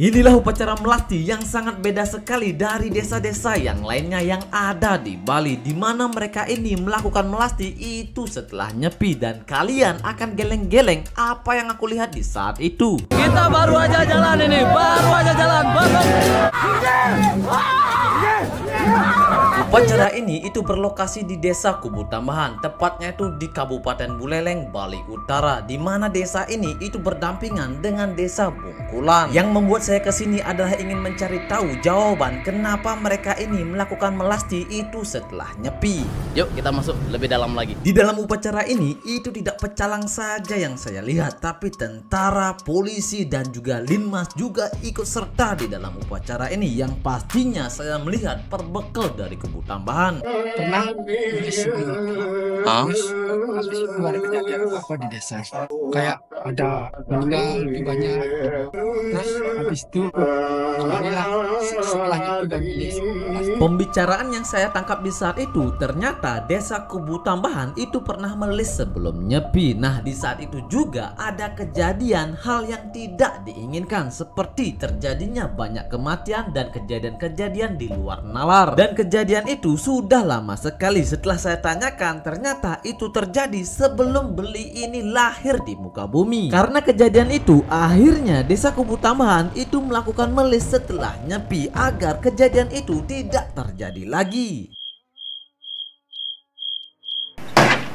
Inilah upacara melasti yang sangat beda sekali dari desa-desa yang lainnya yang ada di Bali, di mana mereka ini melakukan melasti itu setelah nyepi, dan kalian akan geleng-geleng apa yang aku lihat di saat itu. Kita baru aja jalan ini, baru aja jalan. Upacara ini itu berlokasi di Desa Kubu Tambahan, tepatnya itu di Kabupaten Buleleng, Bali Utara, di mana desa ini itu berdampingan dengan Desa Bungkulan. Yang membuat saya kesini adalah ingin mencari tahu jawaban kenapa mereka ini melakukan melasti itu setelah nyepi. Yuk kita masuk lebih dalam lagi. Di dalam upacara ini itu tidak pecalang saja yang saya lihat, tapi tentara, polisi, dan juga linmas juga ikut serta di dalam upacara ini, yang pastinya saya melihat perbekal dari Kubu Tambahan. Pernah habis keluar kejadian apa di desa, kayak ada meninggal lebih banyak, terus habis itu inilah setelahnya itu dari desa. Pembicaraan yang saya tangkap di saat itu, ternyata Desa Kubu Tambahan itu pernah melis sebelum nyepi. Nah, di saat itu juga ada kejadian hal yang tidak diinginkan, seperti terjadinya banyak kematian dan kejadian-kejadian di luar nalar. Dan kejadian itu sudah lama sekali. Setelah saya tanyakan, ternyata itu terjadi sebelum beli ini lahir di muka bumi. Karena kejadian itu, akhirnya Desa Kubu Tambahan itu melakukan melis setelah nyepi agar kejadian itu tidak terjadi lagi.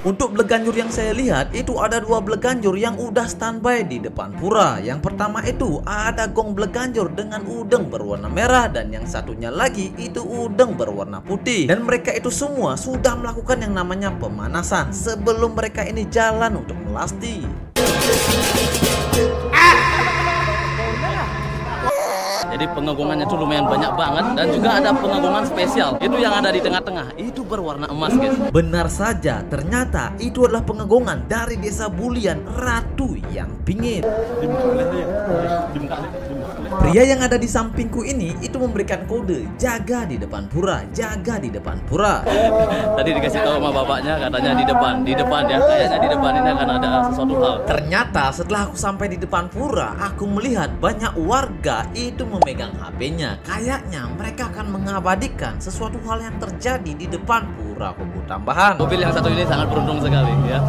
Untuk bleganjur yang saya lihat itu ada dua bleganjur yang udah standby di depan pura. Yang pertama itu ada gong bleganjur dengan udeng berwarna merah, dan yang satunya lagi itu udeng berwarna putih. Dan mereka itu semua sudah melakukan yang namanya pemanasan sebelum mereka ini jalan untuk melasti. Jadi pengagungannya itu lumayan banyak banget, dan juga ada pengagungan spesial. Itu yang ada di tengah-tengah, itu berwarna emas, guys. Benar saja, ternyata itu adalah pengagungan dari Desa Bulian, Ratu yang Pingit. Pria yang ada di sampingku ini itu memberikan kode, jaga di depan pura, jaga di depan pura. Tadi dikasih tahu sama bapaknya, katanya di depan ya, kayaknya di depan ini akan ada sesuatu hal. Ternyata setelah aku sampai di depan pura, aku melihat banyak warga itu memegang HP-nya. Kayaknya mereka akan mengabadikan sesuatu hal yang terjadi di depan pura Kubu Tambahan. Mobil yang satu ini sangat beruntung sekali ya.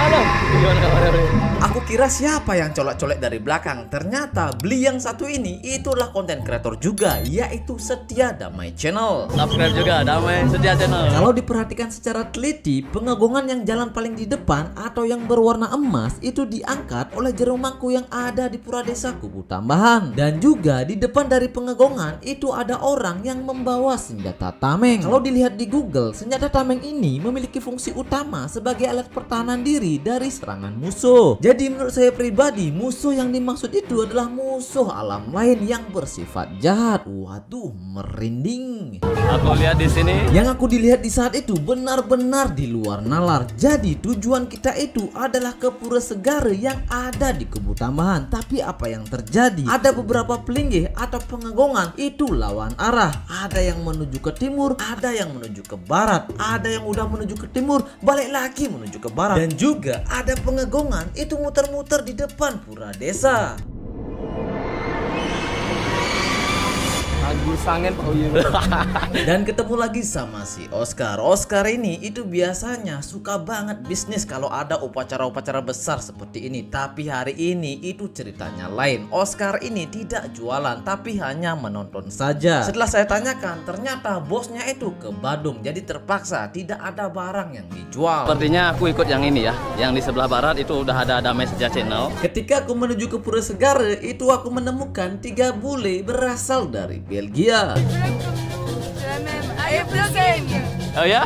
Halo, gimana kabarnya, Bro? Aku kira siapa yang colek-colek dari belakang. Ternyata beli yang satu ini itulah konten kreator juga, yaitu Setia Damai Channel. Subscribe juga Damai Setia Channel. Kalau diperhatikan secara teliti, pengagungan yang jalan paling di depan atau yang berwarna emas itu diangkat oleh jerumangku yang ada di pura Desa Kubu Tambahan. Dan juga di depan dari pengagungan itu ada orang yang membawa senjata tameng. Kalau dilihat di Google, senjata tameng ini memiliki fungsi utama sebagai alat pertahanan diri dari serangan musuh. Jadi menurut saya pribadi, musuh yang dimaksud itu adalah musuh alam lain yang bersifat jahat. Waduh, merinding. Aku lihat di sini. Yang aku dilihat di saat itu benar-benar di luar nalar. Jadi tujuan kita itu adalah ke Pura Segara yang ada di Kubu Tambahan. Tapi apa yang terjadi? Ada beberapa pelinggih atau pengagungan itu lawan arah. Ada yang menuju ke timur, ada yang menuju ke barat, ada yang udah menuju ke timur, balik lagi menuju ke barat. Dan juga ada pengagungan itu muter-muter di depan pura desa. Dan ketemu lagi sama si Oscar. Oscar ini itu biasanya suka banget bisnis kalau ada upacara-upacara besar seperti ini. Tapi hari ini itu ceritanya lain. Oscar ini tidak jualan, tapi hanya menonton saja. Setelah saya tanyakan, ternyata bosnya itu ke Badung, jadi terpaksa tidak ada barang yang dijual. Sepertinya aku ikut yang ini ya, yang di sebelah barat itu udah ada Damai Setia Channel. Ketika aku menuju ke Pura Segara, itu aku menemukan 3 bule berasal dari Belgia. Oh ya?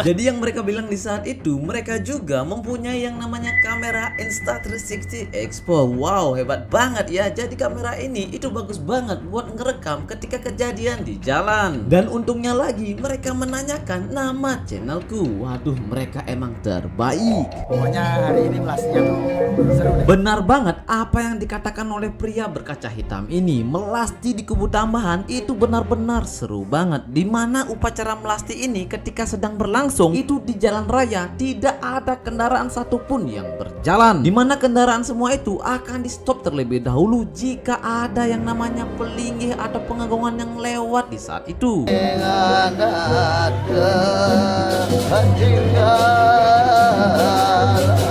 Jadi yang mereka bilang di saat itu, mereka juga mempunyai yang namanya kamera Insta360 Expo. Wow, hebat banget ya. Jadi kamera ini itu bagus banget buat ngerekam ketika kejadian di jalan. Dan untungnya lagi mereka menanyakan nama channelku. Waduh, mereka emang terbaik. Pokoknya hari ini melastinya tuh seru deh. Benar banget apa yang dikatakan oleh pria berkaca hitam ini. Melasti di Kubu Tambahan itu benar-benar seru banget. Dimana upacara melasti ini ketika sedang berlangsung itu di jalan raya tidak ada kendaraan satupun yang berjalan, dimana kendaraan semua itu akan di stop terlebih dahulu jika ada yang namanya pelinggih atau pengagongan yang lewat di saat itu.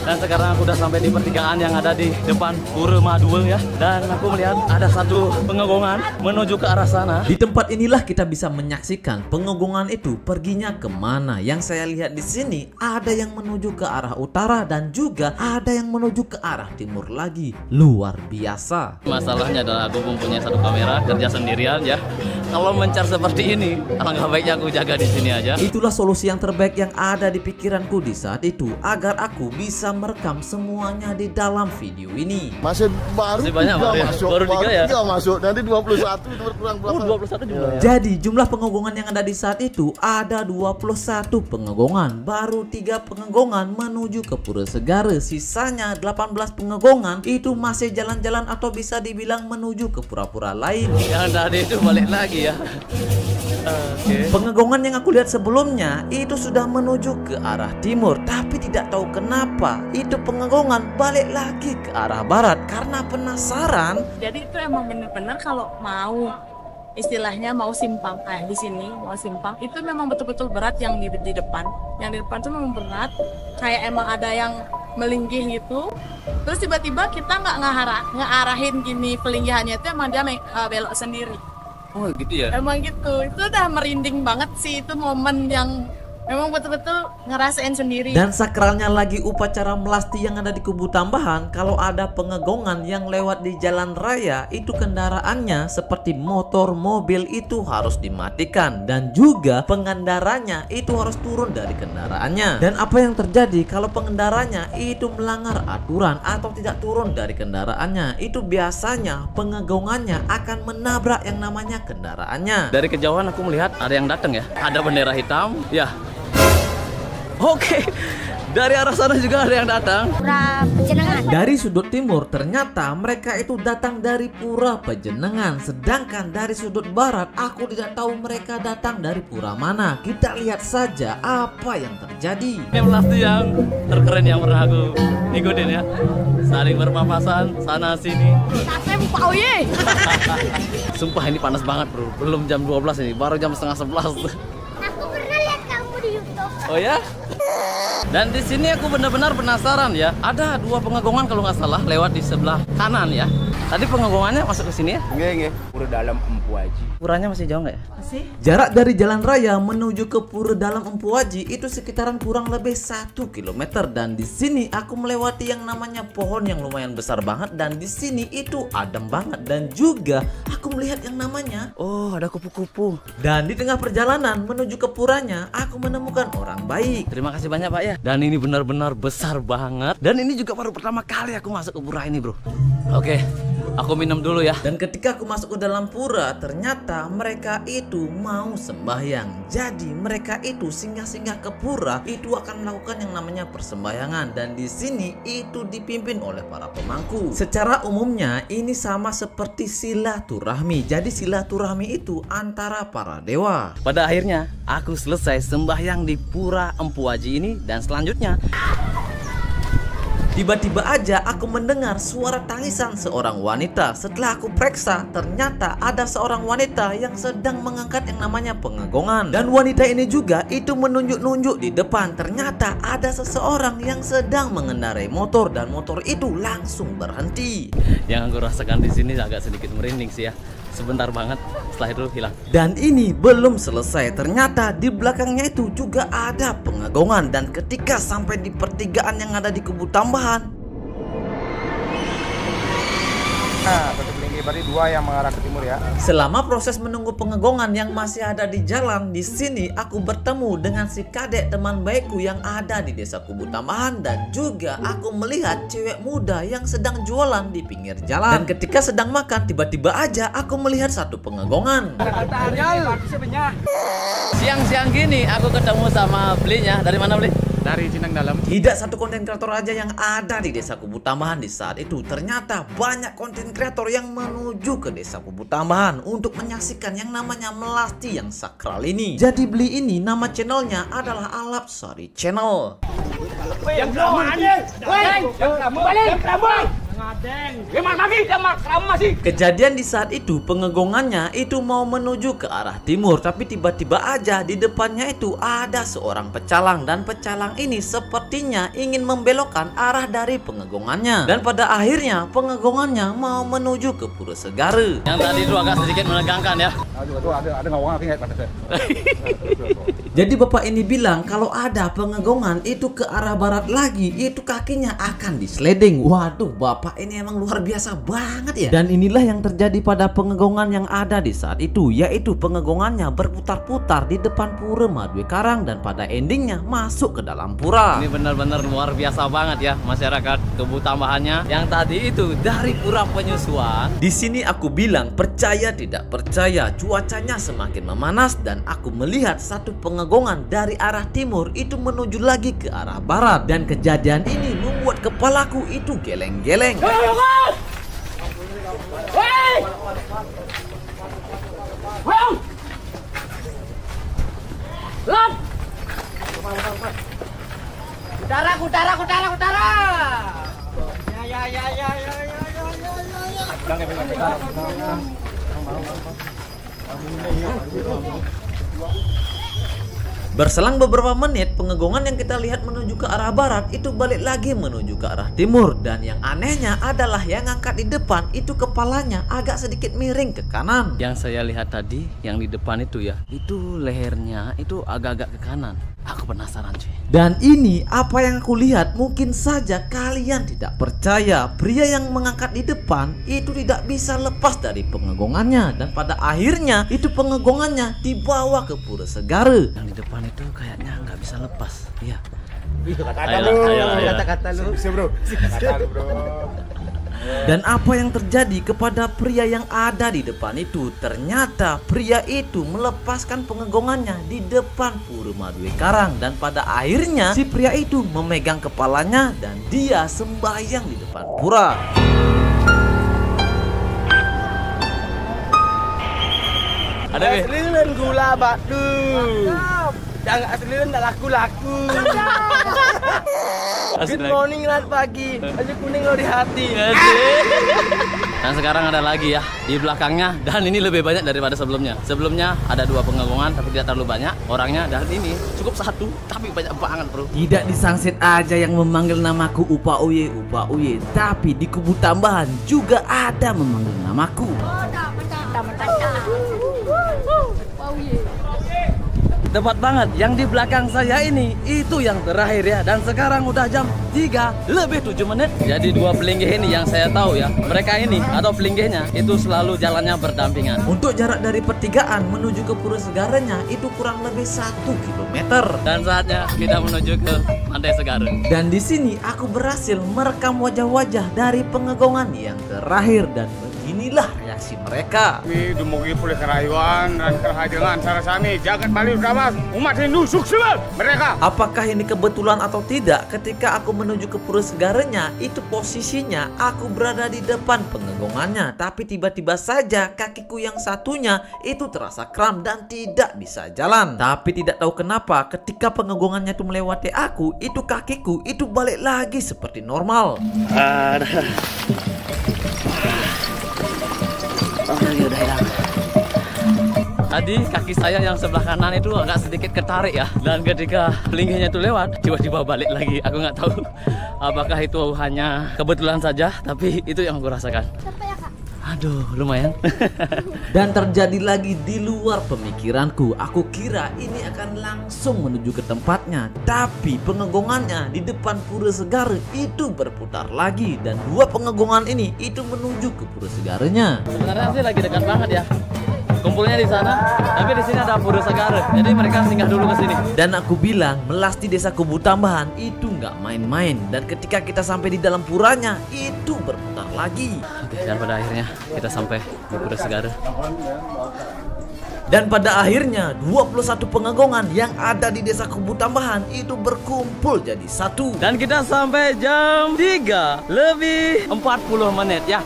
Dan sekarang aku udah sampai di pertigaan yang ada di depan Pura Madua ya. Dan aku melihat ada satu pengagongan menuju ke arah sana. Di tempat inilah kita bisa menyaksikan pengagongan itu perginya kemana. Yang saya lihat di sini ada yang menuju ke arah utara dan juga ada yang menuju ke arah timur lagi. Luar biasa. Masalahnya adalah aku mempunyai satu kamera kerja sendirian ya. Kalau mencar seperti ini, alangkah baiknya aku jaga di sini aja. Itulah solusi yang terbaik yang ada di pikiranku di saat itu agar aku bisa merekam semuanya di dalam video ini. Masih baru Masih banyak, tiga Bang, ya? masuk, Baru tiga ya? masuk. Nanti 21 itu berkurang berapa? 21 jumlahnya. Jadi jumlah pengagongan yang ada di saat itu ada 21 pengagongan. Baru 3 pengagongan menuju ke Pura Segara. Sisanya 18 pengagongan itu masih jalan-jalan atau bisa dibilang menuju ke pura-pura lain. Yang tadi itu balik lagi ya. Oke. Pengagongan yang aku lihat sebelumnya itu sudah menuju ke arah timur, tapi tidak tahu kenapa itu pengagongan balik lagi ke arah barat karena penasaran. Jadi itu emang bener-bener kalau mau istilahnya mau simpang kayak di sini mau simpang itu memang betul-betul berat yang di depan. Yang di depan tuh memang berat, kayak emang ada yang melinggih gitu. Terus tiba-tiba kita nggak ngarahin gini pelinggihannya itu emang dia belok sendiri. Oh gitu ya. Emang gitu, itu udah merinding banget sih, itu momen yang memang betul-betul ngerasain sendiri. Dan sakralnya lagi upacara melasti yang ada di Kubu Tambahan. Kalau ada pengagongan yang lewat di jalan raya, itu kendaraannya seperti motor, mobil itu harus dimatikan. Dan juga pengendaranya itu harus turun dari kendaraannya. Dan apa yang terjadi kalau pengendaranya itu melanggar aturan atau tidak turun dari kendaraannya, itu biasanya pengagongannya akan menabrak yang namanya kendaraannya. Dari kejauhan aku melihat ada yang datang ya. Ada bendera hitam. Ya. Oke. Dari arah sana juga ada yang datang. Pura Pejenengan. Dari sudut timur ternyata mereka itu datang dari Pura Pejenengan. Sedangkan dari sudut barat aku tidak tahu mereka datang dari pura mana. Kita lihat saja apa yang terjadi. Ini melasti yang terkeren yang pernah aku ikutin ya. Saling berpapasan sana sini. Saya Pak Oye. Sumpah ini panas banget bro. Belum jam 12 ini, baru jam setengah 11. Aku pernah lihat kamu di YouTube. Oh ya? Dan di sini aku benar-benar penasaran ya. Ada 2 pengagongan kalau nggak salah lewat di sebelah kanan ya. Tadi pengagongannya masuk ke sini ya? Nggih, Pura Dalam Empu Aji. Puranya masih jauh nggak ya? Jarak dari jalan raya menuju ke Pura Dalam Empu Aji itu sekitaran kurang lebih 1 km. Dan di sini aku melewati yang namanya pohon yang lumayan besar banget. Dan di sini itu adem banget. Dan juga aku melihat yang namanya, Oh, ada kupu-kupu. dan di tengah perjalanan menuju ke puranya aku menemukan orang baik. Terima kasih banyak Pak ya. Dan ini benar-benar besar banget. Dan ini juga baru pertama kali aku masuk ke pura ini bro. Oke, aku minum dulu ya. Dan ketika aku masuk ke dalam pura, ternyata mereka itu mau sembahyang. Jadi mereka itu singgah-singgah ke pura itu akan melakukan yang namanya persembahyangan. Dan di sini itu dipimpin oleh para pemangku. Secara umumnya ini sama seperti silaturahmi. Jadi silaturahmi itu antara para dewa. Pada akhirnya aku selesai sembahyang di Pura Empu Aji ini. Dan selanjutnya tiba-tiba aja aku mendengar suara tangisan seorang wanita. Setelah aku periksa, ternyata ada seorang wanita yang sedang mengangkat yang namanya pengagongan. Dan wanita ini juga itu menunjuk-nunjuk di depan. Ternyata ada seseorang yang sedang mengendarai motor dan motor itu langsung berhenti. yang aku rasakan di sini agak sedikit merinding sih ya. Sebentar banget, setelah itu hilang. Dan ini belum selesai. Ternyata di belakangnya itu juga ada pengagongan. Dan ketika sampai di pertigaan yang ada di Kubu Tambahan, Nah, satu pelinggi berarti 2 yang mengarah ke timur ya. selama proses menunggu pengagongan yang masih ada di jalan, di sini aku bertemu dengan si kadek teman baikku yang ada di desa Kubu Tambahan. Dan juga aku melihat cewek muda yang sedang jualan di pinggir jalan. Dan ketika sedang makan, tiba-tiba aja aku melihat satu pengagongan. Siang-siang gini aku ketemu sama belinya. Dari mana beli? dari Cinang Dalam. Tidak satu konten kreator aja yang ada di Desa Kubu Tambahan di saat itu. Ternyata banyak konten kreator yang menuju ke Desa Kubu Tambahan untuk menyaksikan yang namanya melasti yang sakral ini. Jadi Bli ini nama channelnya adalah Alap Sari Channel. Kejadian di saat itu pengegongannya itu mau menuju ke arah timur, tapi tiba-tiba aja di depannya itu ada seorang pecalang, dan pecalang ini sepertinya ingin membelokkan arah dari pengegongannya, dan pada akhirnya pengegongannya mau menuju ke Pura Segara. Yang tadi itu agak sedikit menegangkan ya. Ada ngawang ingat pada saya. Jadi bapak ini bilang kalau ada pengegongan itu ke arah barat lagi, itu kakinya akan disleding. Waduh, bapak ini emang luar biasa banget ya. Dan inilah yang terjadi pada pengegongan yang ada di saat itu, yaitu pengegongannya berputar-putar di depan Pura Madue Karang dan pada endingnya masuk ke dalam pura. Ini benar-benar luar biasa banget ya masyarakat Kubu Tambahannya. Yang tadi itu dari Pura Penyusuan. Di sini aku bilang percaya tidak percaya, cuacanya semakin memanas dan aku melihat satu pengegongan dari arah timur itu menuju lagi ke arah barat, dan kejadian ini membuat kepalaku itu geleng-geleng. Utara. Berselang beberapa menit, pengegongan yang kita lihat menuju ke arah barat itu balik lagi menuju ke arah timur, dan yang anehnya adalah yang ngangkat di depan itu kepalanya agak sedikit miring ke kanan. Yang saya lihat tadi yang di depan itu ya, itu lehernya itu agak-agak ke kanan. Aku penasaran cuy. Dan ini apa yang aku lihat, mungkin saja kalian tidak percaya. Pria yang mengangkat di depan itu tidak bisa lepas dari pengegongannya, dan pada akhirnya itu pengegongannya dibawa ke Pura Segara. Yang di depan itu kayaknya nggak bisa lepas. Iya. Kata-kata lu. Bisa bro. Kata-kata lu bro. Dan apa yang terjadi kepada pria yang ada di depan itu? Ternyata pria itu melepaskan pengegongannya di depan Pura Madue Karang, dan pada akhirnya si pria itu memegang kepalanya dan dia sembahyang di depan pura. Ada nih. Aslian gula batu. Jangan aslian dah laku-laku. Good morning rat pagi. Baju kuning lo di hati. Dan sekarang ada lagi ya di belakangnya, dan ini lebih banyak daripada sebelumnya. Sebelumnya ada 2 pengegongan tapi tidak terlalu banyak orangnya, dan ini cukup 1 tapi banyak banget bro. Tidak di Sangsit aja yang memanggil namaku Upa Uye, tapi di Kubu Tambahan juga ada memanggil namaku. Tepat banget, yang di belakang saya ini itu yang terakhir ya. Dan sekarang udah jam 3:07. Jadi 2 pelinggih ini yang saya tahu ya, mereka ini atau pelinggihnya itu selalu jalannya berdampingan. Untuk jarak dari pertigaan menuju ke Pura Segaranya itu kurang lebih 1 kilometer. Dan saatnya kita menuju ke Pantai Segara. Dan di sini aku berhasil merekam wajah-wajah dari pengegongan yang terakhir, dan beginilah reaksi mereka. Kami dumugi pulih kerayuan dan kehadiran Sarasami jagat Bali utama umat Hindu sukses mereka. Apakah ini kebetulan atau tidak? Ketika aku menuju ke Pura Segaranya, itu posisinya aku berada di depan pengegongannya, tapi tiba-tiba saja kakiku yang satunya itu terasa kram dan tidak bisa jalan. Tapi tidak tahu kenapa ketika pengegongannya itu melewati aku, itu kakiku itu balik lagi seperti normal. Udah hilang. Tadi kaki saya yang sebelah kanan itu agak sedikit ketarik ya, dan ketika pelinggihnya itu lewat tiba-tiba balik lagi. Aku nggak tahu apakah itu hanya kebetulan saja, tapi itu yang aku rasakan. Aduh, lumayan. Dan terjadi lagi di luar pemikiranku. Aku kira ini akan langsung menuju ke tempatnya, tapi pengegongannya di depan Pura Segara itu berputar lagi, dan 2 pengegongan ini itu menuju ke Pura Segaranya. Sebenarnya sih lagi dekat banget ya. Kumpulnya di sana, tapi di sini ada Pura Segara. Jadi mereka singgah dulu ke sini. Dan aku bilang, melasti Desa Kubu Tambahan itu nggak main-main. Dan ketika kita sampai di dalam puranya, itu berputar lagi. Oke, dan pada akhirnya kita sampai di Pura Segara. Dan pada akhirnya 21 pengegongan yang ada di Desa Kubu Tambahan itu berkumpul jadi satu. Dan kita sampai jam 3 lebih 40 menit ya.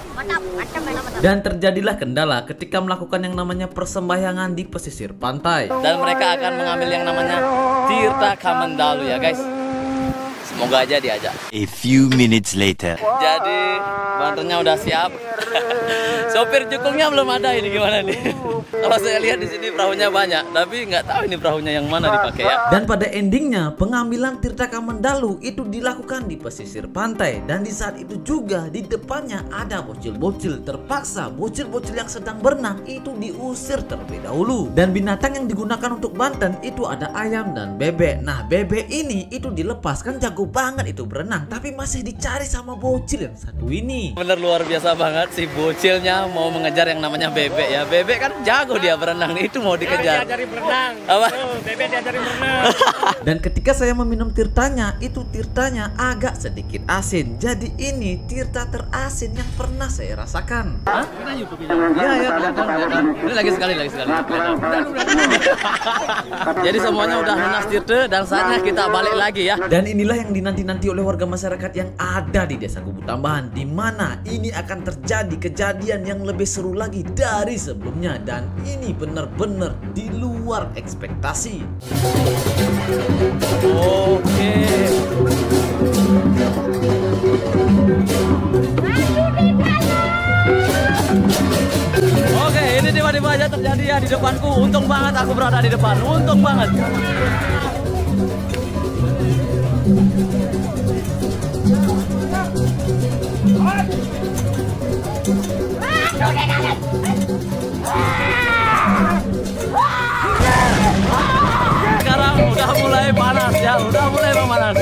Dan terjadilah kendala ketika melakukan yang namanya persembahyangan di pesisir pantai. Dan mereka akan mengambil yang namanya Tirta Kamendalu ya guys. Semoga aja diajak. A few minutes later. Jadi banternya udah siap. Sopir cukungnya belum ada, ini gimana nih? Kalau saya lihat di sini perahunya banyak, tapi nggak tahu ini perahunya yang mana dipakai ya. Dan pada endingnya pengambilan Tirta Kamendalu itu dilakukan di pesisir pantai. Dan di saat itu juga di depannya ada bocil-bocil. Terpaksa bocil-bocil yang sedang berenang itu diusir terlebih dahulu. Dan binatang yang digunakan untuk Banten itu ada ayam dan bebek. Nah bebek ini itu dilepas, kan jago banget itu berenang, tapi masih dicari sama bocil yang satu ini. Bener luar biasa banget si bocilnya mau mengejar yang namanya bebek ya. Bebek kan jago dia berenang, itu mau dikejar. Diajari berenang. Apa? Bebek diajari berenang. Dan ketika saya meminum tirtanya, itu tirtanya agak sedikit asin. Jadi ini tirta terasin yang pernah saya rasakan. Hah? Iya ya, kelihatan. Ini lagi sekali. Jadi semuanya udah lunas tirta dan saatnya kita balik lagi ya. Dan inilah yang dinanti-nanti oleh warga masyarakat yang ada di Desa Kubu Tambahan, di mana ini akan terjadi kejadian yang lebih seru lagi dari sebelumnya, dan ini benar-benar di luar ekspektasi. Oke. Oke, ini tiba-tiba aja terjadi ya di depanku. Untung banget aku berada di depan. Untung banget. Sekarang udah mulai panas ya, udah mulai memanas.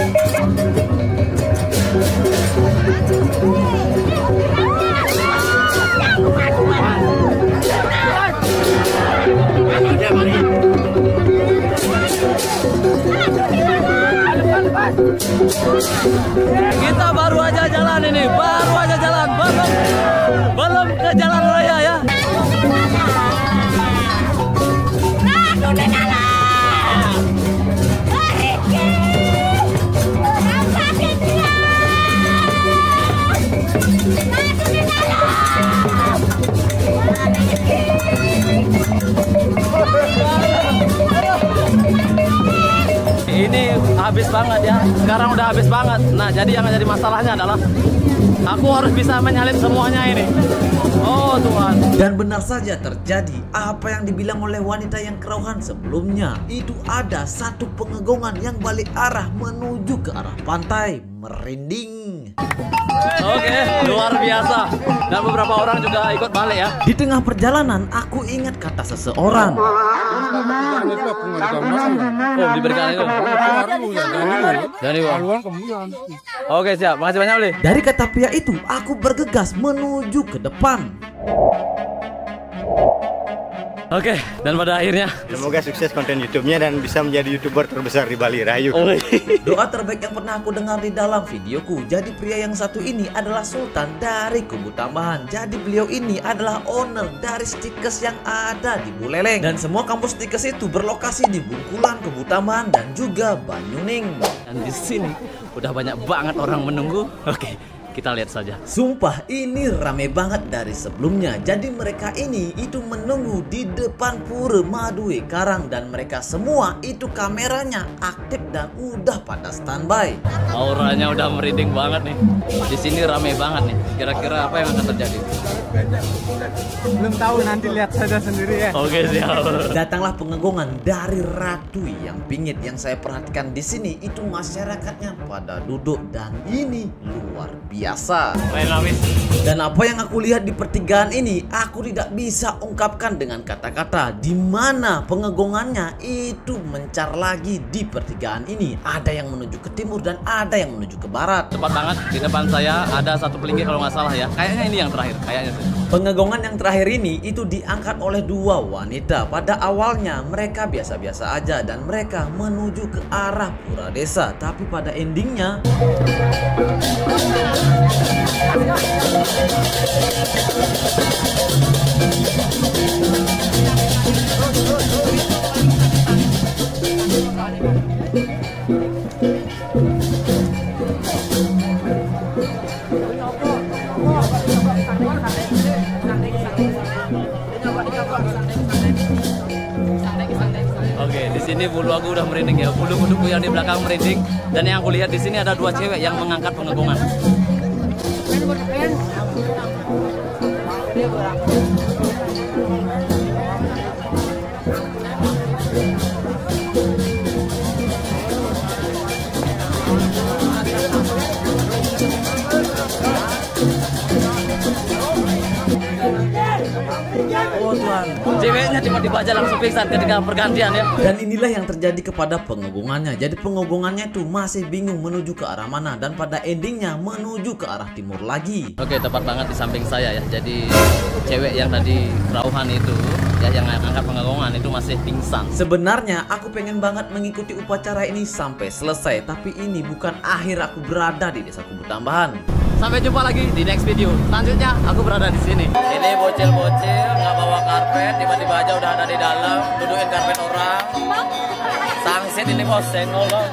Kita baru aja jalan ini, belum ke jalan raya ya. Ini habis banget ya, sekarang udah habis banget. Nah jadi yang jadi masalahnya adalah aku harus bisa menyalip semuanya ini. Oh Tuhan. Dan benar saja terjadi apa yang dibilang oleh wanita yang kerauhan sebelumnya. Itu ada satu pengegongan yang balik arah menuju ke arah pantai. Merinding. Oke, luar biasa. Dan beberapa orang juga ikut balik ya. Di tengah perjalanan aku ingat kata seseorang. Oh, diberikan itu. Dari Oke, siap. Makasih banyak, Oli. Dari kata pria itu, aku bergegas menuju ke depan. Oke, dan pada akhirnya semoga sukses konten YouTube-nya dan bisa menjadi YouTuber terbesar di Bali. Rayu. Doa terbaik yang pernah aku dengar di dalam videoku. Jadi pria yang satu ini adalah Sultan dari Kubu Tambahan. Jadi beliau ini adalah owner dari Stikes yang ada di Buleleng. Dan semua kampus Stikes itu berlokasi di Bungkulan, Kubu Tambahan, dan juga Banyuning. Dan di sini udah banyak banget orang menunggu. Oke, kita lihat saja. Sumpah ini rame banget dari sebelumnya. Jadi mereka ini itu menunggu di depan Pura Madue Karang. Dan mereka semua itu kameranya aktif dan udah pada standby. Auranya udah merinding banget nih. Di sini rame banget nih. Kira-kira apa yang akan terjadi? Belum tahu, nanti lihat saja sendiri ya. Oke, siap. Datanglah pengegongan dari Ratu yang pingit. Yang saya perhatikan di sini itu masyarakatnya pada duduk dan ini luar biasa. Dan apa yang aku lihat di pertigaan ini, aku tidak bisa ungkapkan dengan kata-kata. Di mana pengegongannya itu mencar lagi di pertigaan ini. Ada yang menuju ke timur dan ada yang menuju ke barat. Tepat banget, di depan saya ada satu pelinggir kalau nggak salah ya. Kayaknya ini yang terakhir, kayaknya sih. Pengegongan yang terakhir ini itu diangkat oleh dua wanita. Pada awalnya mereka biasa-biasa aja dan mereka menuju ke arah Pura Desa. Tapi pada endingnya sini bulu aku udah merinding ya. Bulu-buluku yang di belakang merinding. Dan yang aku lihat di sini ada 2 cewek yang mengangkat pengepungan. Oh Tuhan, ceweknya tiba-tiba aja langsung pingsan ketika pergantian ya. Dan inilah yang terjadi kepada pengepungannya. Jadi pengepungannya itu masih bingung menuju ke arah mana, dan pada endingnya menuju ke arah timur lagi. Oke, tepat banget di samping saya ya. Jadi cewek yang tadi rauhan itu ya, yang angkat pengepungan itu masih pingsan. Sebenarnya aku pengen banget mengikuti upacara ini sampai selesai, tapi ini bukan akhir aku berada di Desa Kubu Tambahan. Sampai jumpa lagi di next video. Selanjutnya aku berada di sini. Ini bocil-bocil nggak bawa karpet, tiba-tiba aja udah ada di dalam, dudukin karpet orang. Sangsit ini bos, senggol dong.